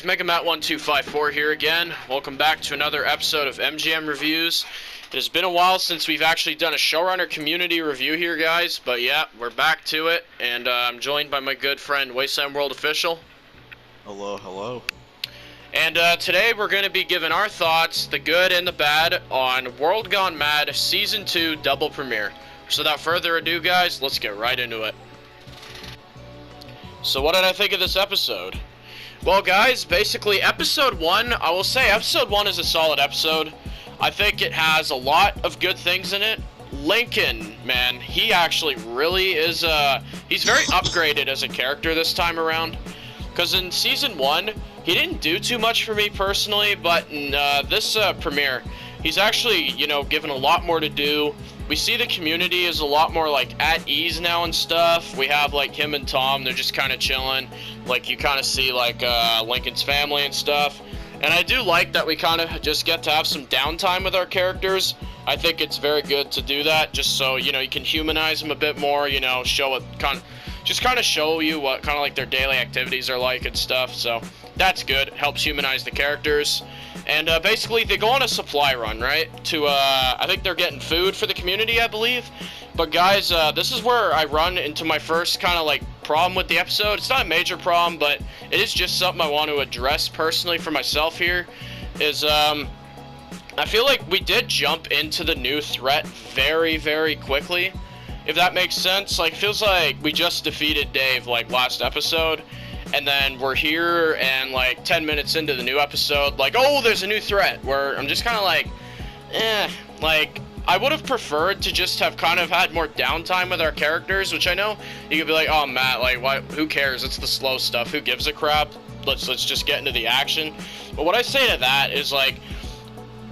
MegaMat1254 here again. Welcome back to another episode of MGM Reviews. It has been a while since we've actually done a showrunner community review here, guys, but yeah, we're back to it, and I'm joined by my good friend Wasteland World Official. Hello, hello. And today we're going to be giving our thoughts, the good and the bad, on World Gone Mad Season 2 double premiere. So without further ado, guys, let's get right into it. So what did I think of this episode? Well, guys, basically, episode 1, I will say episode 1 is a solid episode. I think it has a lot of good things in it. Lincoln, man, he actually really is, he's very upgraded as a character this time around. Because in Season 1, he didn't do too much for me personally, but in this premiere, he's actually, you know, given a lot more to do. We see the community is a lot more, like, at ease now and stuff. We have, like, him and Tom, they're just kind of chilling. Like, you kind of see, like, Lincoln's family and stuff. And I do like that we kind of just get to have some downtime with our characters. I think it's very good to do that, just so, you know, you can humanize them a bit more, you know, show it just kind of show you what kind of, like, their daily activities are like and stuff. So, that's good. It helps humanize the characters. And basically, they go on a supply run, right? To, I think they're getting food for the community, I believe. But guys, this is where I run into my first kind of, like, problem with the episode. It's not a major problem, but it is just something I want to address personally for myself here. Is, I feel like we did jump into the new threat very, very quickly. If that makes sense. Like, it feels like we just defeated Dave, like, last episode. And then we're here, and like 10 minutes into the new episode, like, oh, there's a new threat, where I'm just kind of like, like, I would have preferred to just have kind of had more downtime with our characters, which I know you could be like, oh, Matt, like, why, who cares, it's the slow stuff, who gives a crap, let's just get into the action. But what I say to that is, like,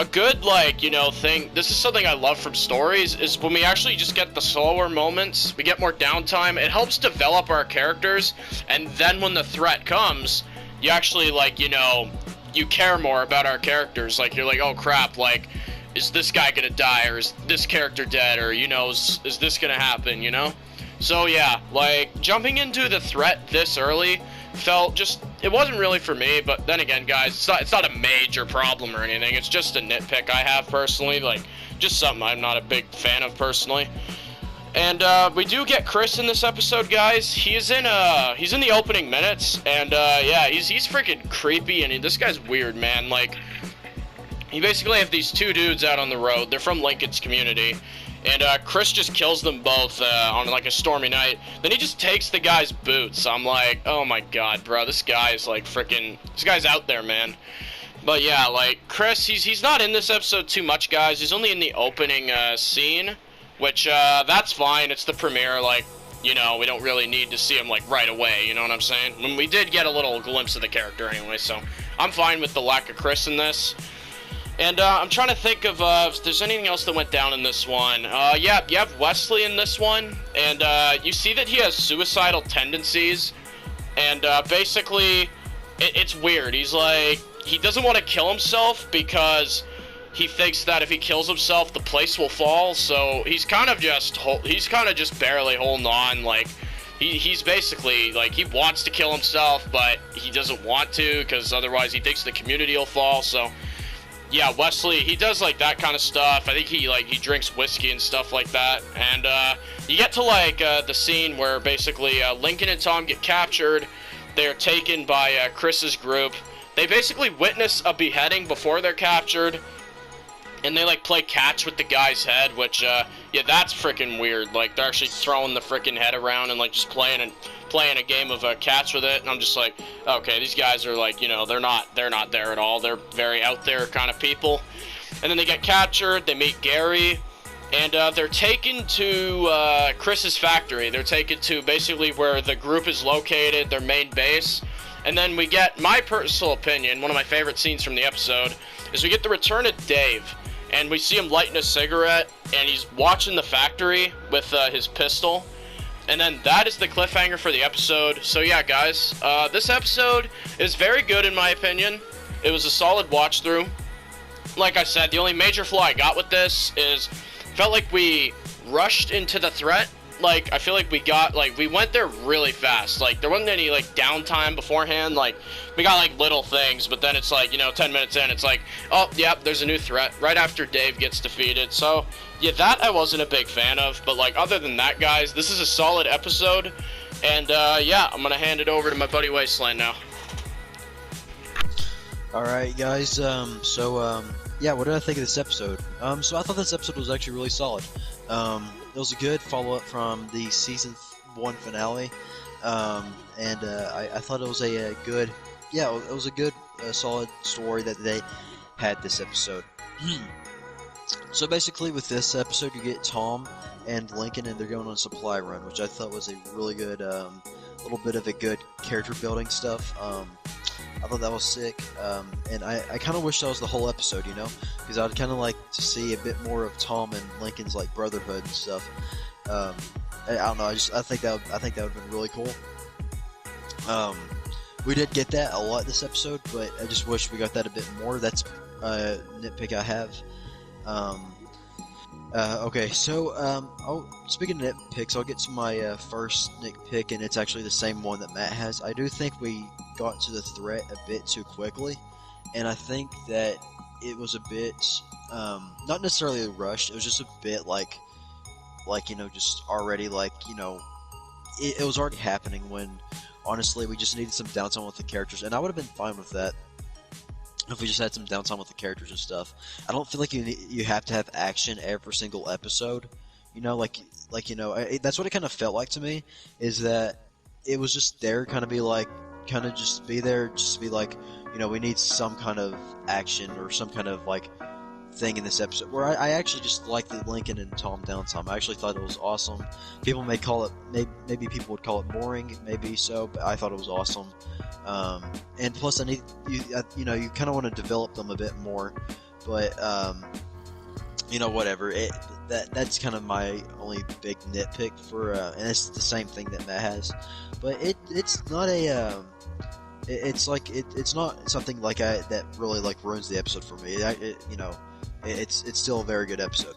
a good, like, you know, thing, this is something I love from stories, is when we actually just get the slower moments, we get more downtime, it helps develop our characters, and then when the threat comes, you actually, like, you know, you care more about our characters, like, you're like, oh crap, like, is this guy gonna die, or is this character dead, or, you know, is this gonna happen, you know? So yeah, like, jumping into the threat this early felt just, it wasn't really for me, but then again, guys, it's not a major problem or anything, it's just a nitpick I have personally, like, just something I'm not a big fan of personally. And we do get Chris in this episode, guys. He's in the opening minutes, and yeah, he's freaking creepy, and this guy's weird, man. Like, you basically have these two dudes out on the road, they're from Lincoln's community, and Chris just kills them both on, like, a stormy night. Then he just takes the guy's boots. I'm like, oh my god, bro, this guy is, like, freaking, this guy's out there, man. But yeah, like, Chris, he's not in this episode too much, guys. He's only in the opening scene, which, that's fine. It's the premiere, like, you know, we don't really need to see him, like, right away, you know what I'm saying? When we did get a little glimpse of the character anyway, so I'm fine with the lack of Chris in this. And I'm trying to think of if there's anything else that went down in this one. Yeah, you have Wesley in this one, and you see that he has suicidal tendencies, and basically, it's weird. He's like, he doesn't want to kill himself because he thinks that if he kills himself, the place will fall, so he's kind of just barely holding on, like, he's basically, like, he wants to kill himself, but he doesn't want to, because otherwise he thinks the community will fall, so yeah, Wesley, he does, like, that kind of stuff. I think he drinks whiskey and stuff like that. And, you get to, like, the scene where basically, Lincoln and Tom get captured. They're taken by, Chris's group. They basically witness a beheading before they're captured. And they, like, play catch with the guy's head, which, yeah, that's freaking weird. Like, they're actually throwing the freaking head around and, like, just playing a game of catch with it, and I'm just like, okay, these guys are, like, you know, they're not there at all. They're very out there kind of people. And then they get captured. They meet Gary, and they're taken to Chris's factory. They're taken to basically where the group is located, their main base. And then we get, my personal opinion, one of my favorite scenes from the episode, is we get the return of Dave. And we see him lighting a cigarette, and he's watching the factory with his pistol. And then that is the cliffhanger for the episode. So yeah, guys, this episode is very good in my opinion. It was a solid watch through. Like I said, the only major flaw I got with this is felt like we rushed into the threat like, I feel like we got, like, we went there really fast. Like, there wasn't any, like, downtime beforehand. Like, we got, like, little things, but then it's like, you know, 10 minutes in, it's like, oh, yep, there's a new threat right after Dave gets defeated. So, yeah, that I wasn't a big fan of. But, like, other than that, guys, this is a solid episode. And, yeah, I'm gonna hand it over to my buddy Wasteland now. Alright, guys, yeah, what did I think of this episode? So I thought this episode was actually really solid. It was a good follow-up from the Season 1 finale, and I thought it was a good, yeah, it was a good, solid story that they had this episode. So basically, with this episode, you get Tom and Lincoln, and they're going on a supply run, which I thought was a really good, little bit of a good character building stuff. I thought that was sick, and I kind of wish that was the whole episode, you know, because I'd kind of like to see a bit more of Tom and Lincoln's like brotherhood and stuff. I don't know, I think that would have been really cool. We did get that a lot this episode, but I just wish we got that a bit more. That's a nitpick I have. Okay, so speaking of nitpicks, I'll get to my first nitpick, and it's actually the same one that Matt has. I do think we got to the threat a bit too quickly, and I think that it was a bit not necessarily rushed. It was just a bit like you know, just already like, you know, it was already happening when honestly we just needed some downtime with the characters, and I would have been fine with that if we just had some downtime with the characters and stuff. I don't feel like you have to have action every single episode, you know, like you know, that's what it kind of felt like to me, is that it was just there, kind of be like, kind of just be there, just be like, you know, we need some kind of action or some kind of like thing in this episode. Where I actually just liked the Lincoln and Tom downtime. I actually thought it was awesome. People may call it, maybe people would call it boring, maybe so, but I thought it was awesome. And plus, I need you know, you kind of want to develop them a bit more, but you know, whatever. That's kind of my only big nitpick for, and it's the same thing that Matt has, but it's not a it's like it's not something like that really like ruins the episode for me. You know, it's still a very good episode.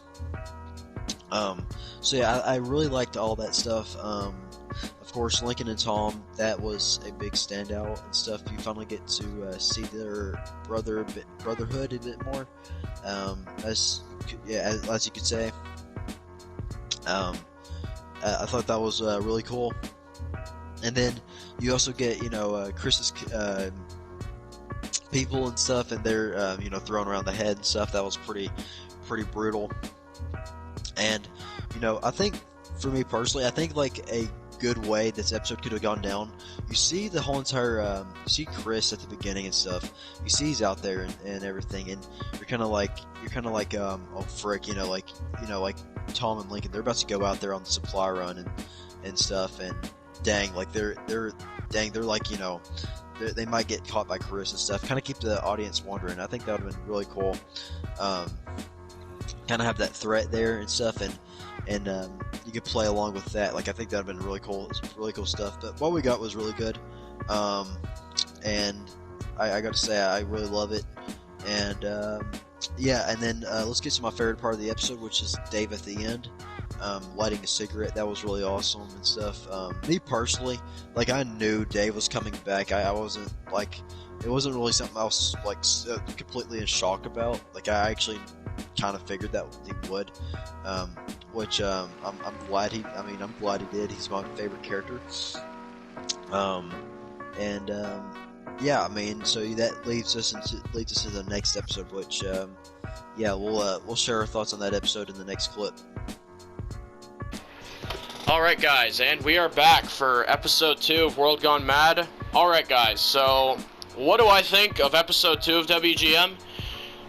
So yeah, I really liked all that stuff. Of course, Lincoln and Tom, that was a big standout and stuff. You finally get to see their brotherhood a bit more, as you could say. I thought that was really cool. And then you also get, you know, Chris's people and stuff, and they're you know, thrown around the head and stuff. That was pretty brutal. And you know, I think for me personally, I think like a good way this episode could have gone down. You see the whole entire, you see Chris at the beginning and stuff. You see he's out there and everything, and you're kind of like, oh frick, you know, like Tom and Lincoln, they're about to go out there on the supply run and stuff, and dang, like they're like, you know, they might get caught by Chris and stuff. Kind of keep the audience wondering. I think that would have been really cool. Kind of have that threat there and stuff, and you could play along with that. Like, I think that would have been really cool. It's really cool stuff. But what we got was really good, and I got to say, I really love it. And yeah, and then let's get to my favorite part of the episode, which is Dave at the end, lighting a cigarette. That was really awesome and stuff. Me personally, like, I knew Dave was coming back. I wasn't like, it wasn't really something I was like completely in shock about. Like, I actually kind of figured that he would, which I'm glad I'm glad he did. He's my favorite character. Yeah, I mean, so that leads us to the next episode, which yeah, we'll share our thoughts on that episode in the next clip. Alright guys, and we are back for episode 2 of World Gone Mad. Alright guys, so what do I think of episode 2 of WGM?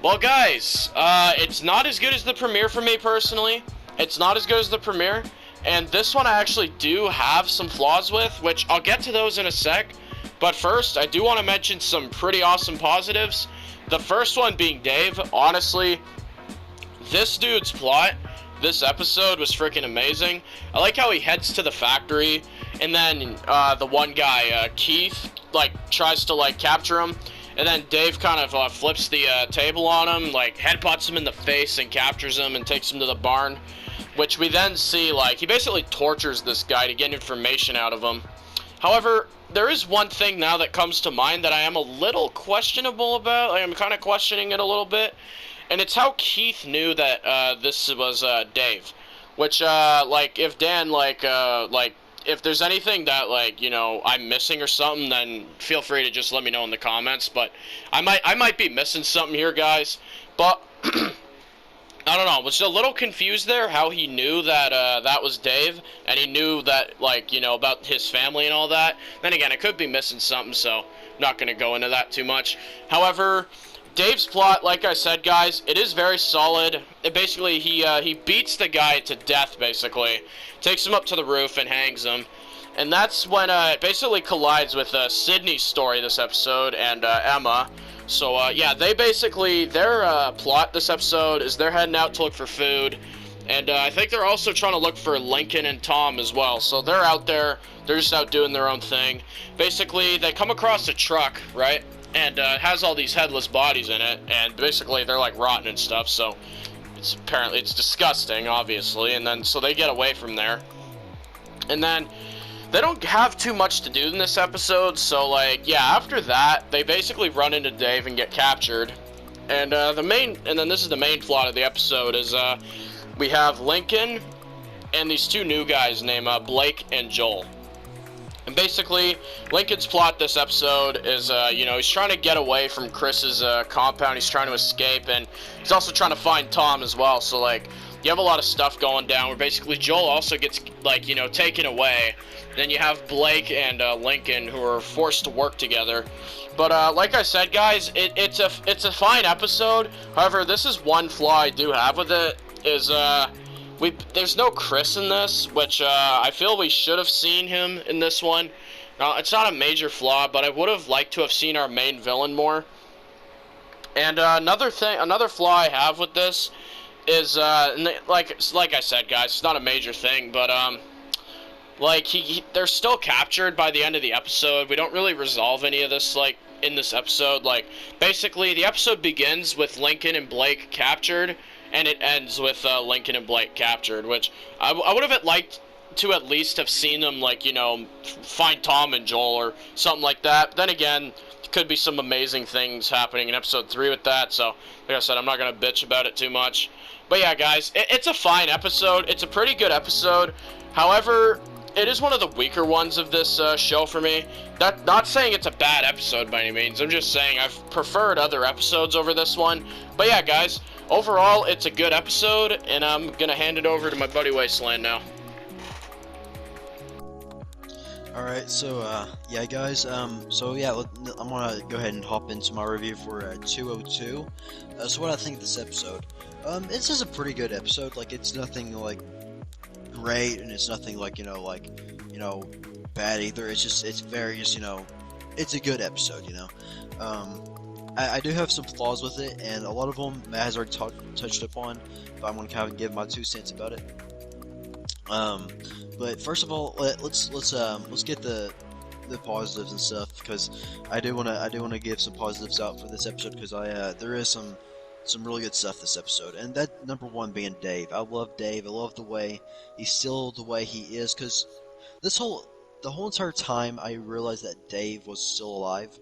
Well guys, it's not as good as the premiere for me personally. It's not as good as the premiere, and this one I actually do have some flaws with, which I'll get to those in a sec. But first, I do want to mention some pretty awesome positives. The first one being Dave. Honestly, this dude's plot, this episode was freaking amazing. I like how he heads to the factory, and then the one guy, Keith, like, tries to, like, capture him. and then Dave kind of flips the table on him, like headbutts him in the face and captures him and takes him to the barn, which we then see, like, he basically tortures this guy to get information out of him. However, there is one thing now that comes to mind that I am a little questionable about. I'm kind of questioning it a little bit, and it's how Keith knew that this was Dave. Which, like, if Dan, like, if there's anything that, like, you know, I'm missing or something, then feel free to just let me know in the comments. But I might be missing something here, guys. But I don't know. I was a little confused there how he knew that that was Dave, and he knew that, like, you know, about his family and all that. Then again, I could be missing something, so I'm not going to go into that too much. However, Dave's plot, like I said, guys, it is very solid. It basically, he beats the guy to death, basically. Takes him up to the roof and hangs him. And that's when it basically collides with Sydney's story this episode and Emma. So, yeah, they basically, their plot this episode is they're heading out to look for food. And I think they're also trying to look for Lincoln and Tom as well. So they're out there, they're just out doing their own thing. Basically, they come across a truck, right? And it has all these headless bodies in it, and basically they're like rotten and stuff, so it's disgusting, obviously. And then so they get away from there, and then they don't have too much to do in this episode. So, like, yeah, after that they basically run into Dave and get captured. And then this is the main plot of the episode is we have Lincoln and these two new guys named Blake and Joel. And basically, Lincoln's plot this episode is, you know, he's trying to get away from Chris's compound. He's trying to escape, and he's also trying to find Tom as well. So, like, you have a lot of stuff going down where basically Joel also gets, like, you know, taken away. Then you have Blake and Lincoln who are forced to work together. But like I said, guys, it's a fine episode. However, this is one flaw I do have with it is there's no Chris in this, which I feel we should have seen him in this one. Now, it's not a major flaw, but I would have liked to have seen our main villain more. And another flaw I have with this is like I said, guys, it's not a major thing, but like they're still captured by the end of the episode. We don't really resolve any of this, like, in this episode. Like, basically the episode begins with Lincoln and Blake captured, and it ends with Lincoln and Blake captured, which I would have liked to at least have seen them, like, you know, find Tom and Joel or something like that. But then again, could be some amazing things happening in episode 3 with that, so like I said, I'm not going to bitch about it too much. But yeah, guys, it's a fine episode. It's a pretty good episode. However, it is one of the weaker ones of this show for me. Not saying it's a bad episode by any means. I'm just saying I've preferred other episodes over this one. But yeah, guys, overall, it's a good episode, and I'm going to hand it over to my buddy Wasteland now. Alright, so, yeah, guys, so, yeah, I'm gonna go ahead and hop into my review for 202. So what I think of this episode. It's just a pretty good episode. Like, it's nothing, like, great, and it's nothing, like, you know, bad either. It's very, just, you know, it's a good episode, you know. I do have some flaws with it, and a lot of them Matt has already touched upon, but I'm gonna kind of give my 2 cents about it. But first of all, let's get the positives and stuff, because I do wanna give some positives out for this episode, because there is some really good stuff this episode, and that number one being Dave. I love Dave. I love the way he's still the way he is, because the whole entire time I realized that Dave was still alive.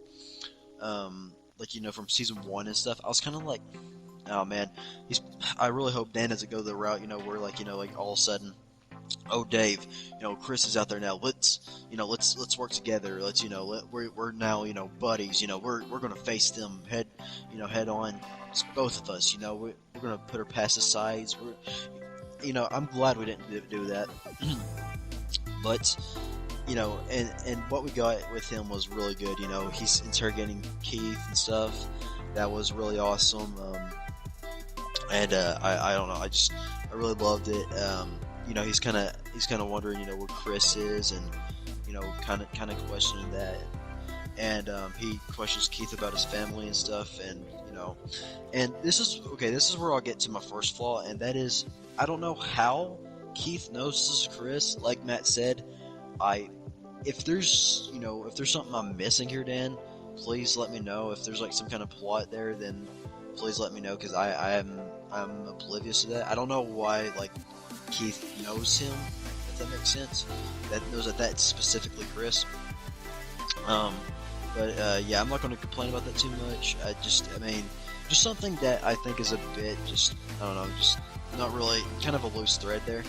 Like, you know, from season 1 and stuff, I was kind of like, oh man, I really hope Dan doesn't go the route, you know, where, like, you know, like all of a sudden, oh Dave, you know, Chris is out there now. Let's work together. Let's, you know, we're now, you know, buddies. You know, we're gonna face them head on. It's both of us. You know, we're gonna put our past aside. You know, I'm glad we didn't do that. But, you know, and what we got with him was really good. You know, he's interrogating Keith and stuff. That was really awesome. And I don't know. I really loved it. You know, he's kind of wondering, you know, where Chris is, and, you know, kind of questioning that, and he questions Keith about his family and stuff, and, you know, and this is where I'll get to my first flaw, and that is, I don't know how Keith knows this is Chris. Like Matt said, if there's something I'm missing here, Dan, please let me know if there's like some kind of plot there. Then please let me know, because I'm oblivious to that. I don't know why like Keith knows him, if that makes sense. That knows that that's specifically Chris. But yeah, I'm not going to complain about that too much. I mean, just something that I think is a bit just, I don't know, just not really, kind of a loose thread there.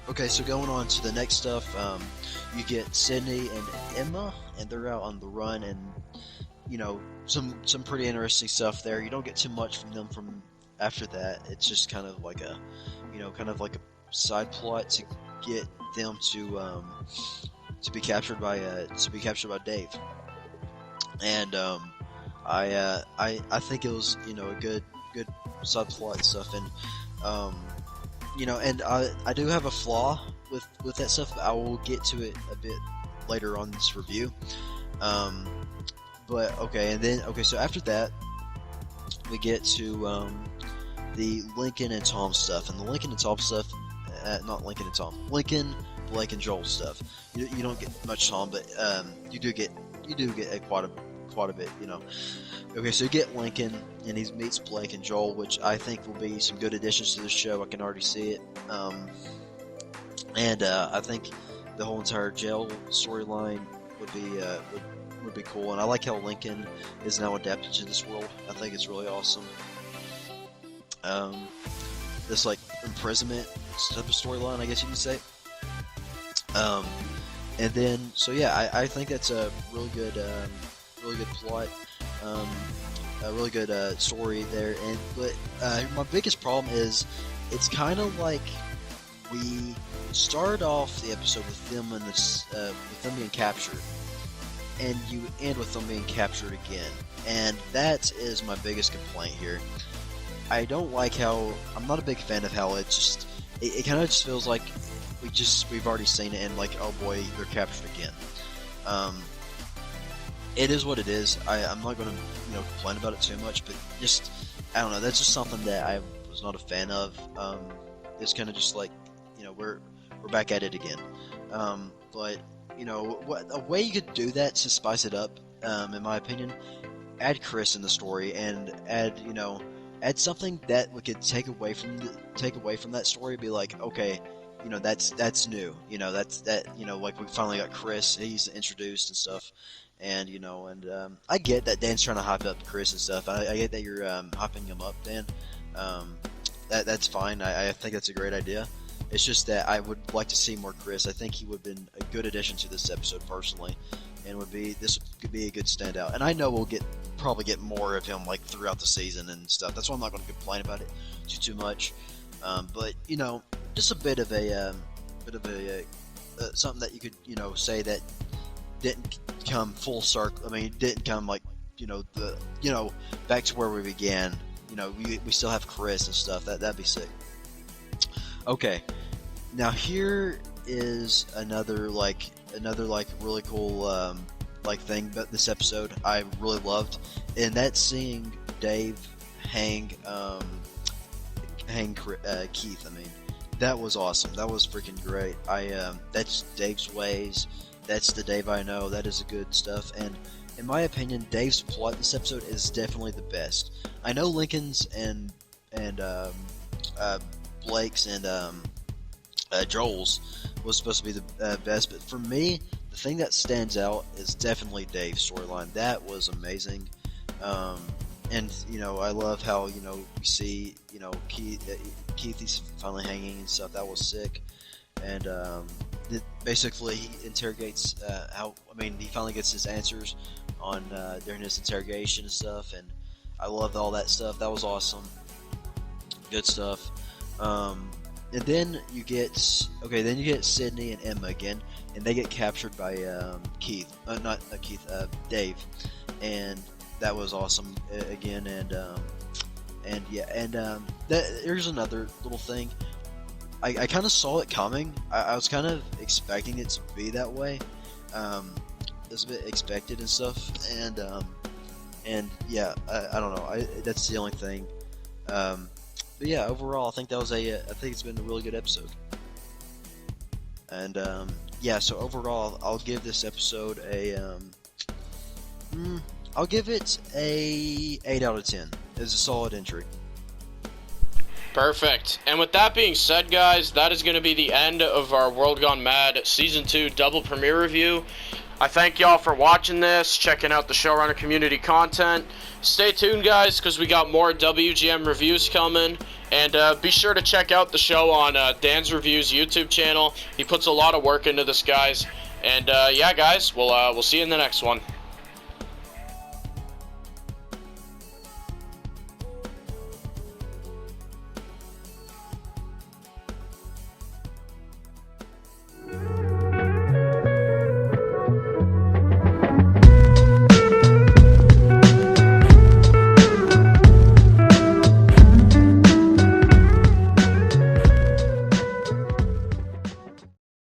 Okay, so going on to the next stuff, you get Sydney and Emma, and they're out on the run, and you know, some pretty interesting stuff there. You don't get too much from them from after that. It's just kind of like a, you know, kind of like a side plot to get them to be captured by Dave. And I think it was, you know, a good subplot and stuff. And you know, and I do have a flaw with that stuff. I will get to it a bit later on this review. But okay, and then so after that we get to the Lincoln and Tom stuff. And the Lincoln and Tom stuff, not Lincoln and Tom, Lincoln, Blake, and Joel stuff. You don't get much Tom, but you do get quite a bit, you know. Okay, so you get Lincoln, and he meets Blake and Joel, which I think will be some good additions to the show. I can already see it. And I think the whole entire jail storyline would be cool. And I like how Lincoln is now adapted to this world. I think it's really awesome. This like imprisonment type of storyline, I guess you can say. And then, so yeah, I think that's a really good plot, a really good story there. But my biggest problem is it's kind of like we start off the episode with them with them being captured, and you end with them being captured again, and that is my biggest complaint here. I don't like how, I'm not a big fan of how it kind of just feels like we've already seen it, and like, oh boy, they're captured again. It is what it is. I'm not going to, you know, complain about it too much, but just, I don't know, that's just something that I was not a fan of. It's kind of just like, you know, we're back at it again. But, you know, a way you could do that to spice it up, in my opinion, add Chris in the story, and add something that we could take away from that story. Be like, okay, you know, that's new. You know, like we finally got Chris. He's introduced and stuff. And, you know, I get that Dan's trying to hype up Chris and stuff. I get that you're hyping him up, Dan. That's fine. I think that's a great idea. It's just that I would like to see more Chris. I think he would have been a good addition to this episode personally, and this could be a good standout. And I know we'll probably get more of him like throughout the season and stuff. That's why I'm not going to complain about it too much. But, you know, just a bit of a something that you could, you know, say that didn't come full circle. I mean, didn't come like, you know, back to where we began. You know, we still have Chris and stuff. That'd be sick. Okay, now here is another really cool thing about this episode I really loved, and that's seeing Dave hang Keith. I mean, that was awesome. That was freaking great. That's Dave's ways. That's the Dave I know. That is good stuff. And in my opinion, Dave's plot this episode is definitely the best. I know Lincoln's and Blake's and Joel's was supposed to be the best, but for me, the thing that stands out is definitely Dave's storyline. That was amazing. And, you know, I love how, you know, we see, you know, Keith he's finally hanging and stuff. That was sick. And basically he interrogates he finally gets his answers on during his interrogation and stuff, and I loved all that stuff. That was awesome. Good stuff. And then you get Sydney and Emma again, and they get captured by Dave, and that was awesome again. Here's another little thing. I kind of saw it coming. I was kind of expecting it to be that way. It was a bit expected and stuff, and yeah, I don't know. That's the only thing. But yeah, overall, I think it's been a really good episode. And yeah, so overall, I'll give this episode I'll give it a 8 out of 10. It's a solid entry. Perfect. And with that being said, guys, that is going to be the end of our World Gone Mad Season 2 double premiere review. I thank y'all for watching this, checking out the showrunner community content. Stay tuned, guys, because we got more WGM reviews coming. And be sure to check out the show on Dan's Reviews YouTube channel. He puts a lot of work into this, guys. And yeah, guys, we'll see you in the next one.